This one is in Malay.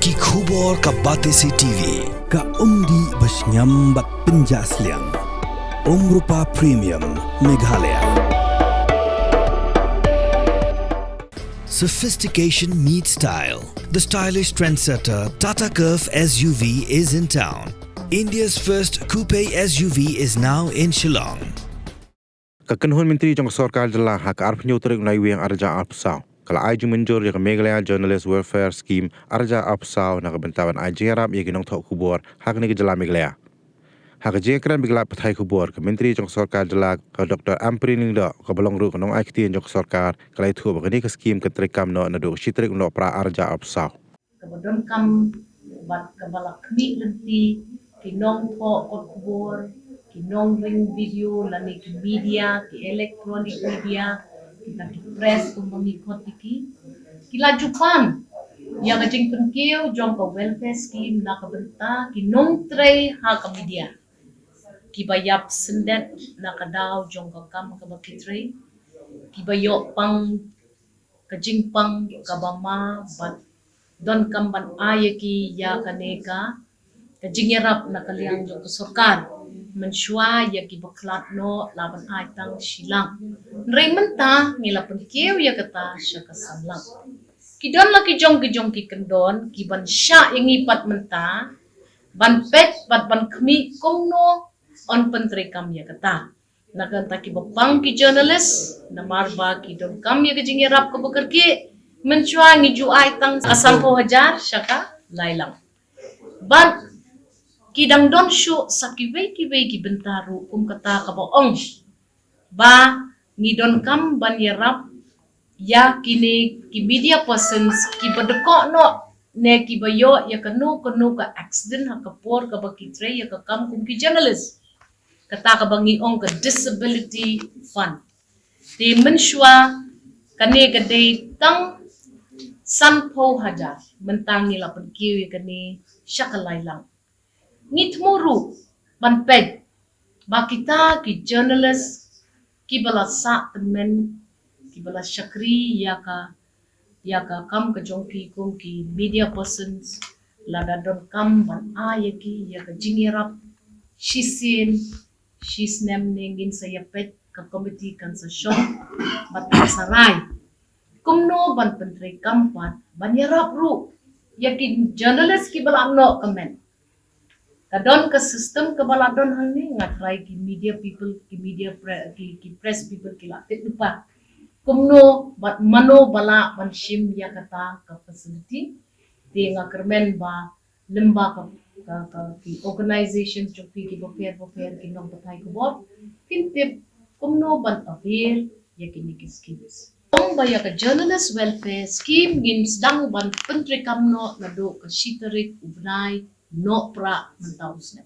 Ki khubor ka Batesi TV. Ka umdi basnyambak penjaslian. Rupa Premium Meghalaya. Sophistication meets style. The stylish trendsetter Tata Curve SUV is in town. India's first coupe SUV is now in Shillong. Kakanhon Menteri Jong Sarkar Jala hak arpnyo tarik unai wiang arja apsau. Kala ai jumenjor ya Meghalaya Journalist Welfare Scheme arja apsau na kebentawan ai jengarap ya ginong thok kubor hak ni ke Jala Meghalaya. Hak jengkran bigla pathai kubor ke Menteri Jong Sarkar Jala ke Dr. Amprining da ke belong ru kenong ai ketian Jong Sarkar kala itu begini ke scheme ke trikam no nadu sitrik no pra arja apsau. Kemudian kam bat kebala kmi lenti kinong tho kot kubor kinong ring video lani ki media ki electronic media kita ki press kumbangi kotiki kila jupan ya gajing penkeu jong ka welfare scheme na ka benta kinong tray ha ka media ki bayap sendet na ka daw jong ka kam ka bakitray ki bayok pang kajing pang kabama bat don kamban ayaki ya kaneka kajingerap na kaliang jong kesorkan mensyua ya ki baklat no laban aitang silang nreimenta ngila penkeu ya kata syaka samlang kidon la ki jong ki kendon ki ban sya yang ipat menta ban pet bat ban kmi kongno on pentrekam ya kata nakanta ki bapang ki journalist na marba ki don kam ya kajingerap ko bekerki mensyua ngiju aitang asampo hajar syaka lailang ban kidang don syu sakiwei ki bentaru kum kata ka boong ba ngidon kam ban yarap ya kini ki media persons ki bedeko no ne ki bayo ya kanu ka accident ha kapor ka bakitre ya ka kam kum ki journalist kata ka bangi ong ka disability fund ti mensyua kane gade tang sanpo hajar mentang nila penkiu ya kani syakalai lang ngitmuru banpeg bakita ki journalist ki bala sa temen ki bala syakri ya ka kam ka jongki kum ki media persons lada don kam ban ayaki ya ka jingirap shisin shisnem nengin saya pet ka committee kan sa show bat sarai kumno ban pentri kampat ban yarap ru yakin journalist ki bala no comment kadon ke sistem ke baladon hang ni ngatrai ki media people ki media ki press people ki latit lupa kumno bat mano bala ban shim ya kata ke facility di ngakermen ba lemba ka ki organization jopi ki bofer ki nong batai ko bot kintip kumno ban avail ya ki ni skills ong ba ya ka journalist welfare scheme gin sedang ban pentri kamno nado ka shiterik ubnai no pra mentausne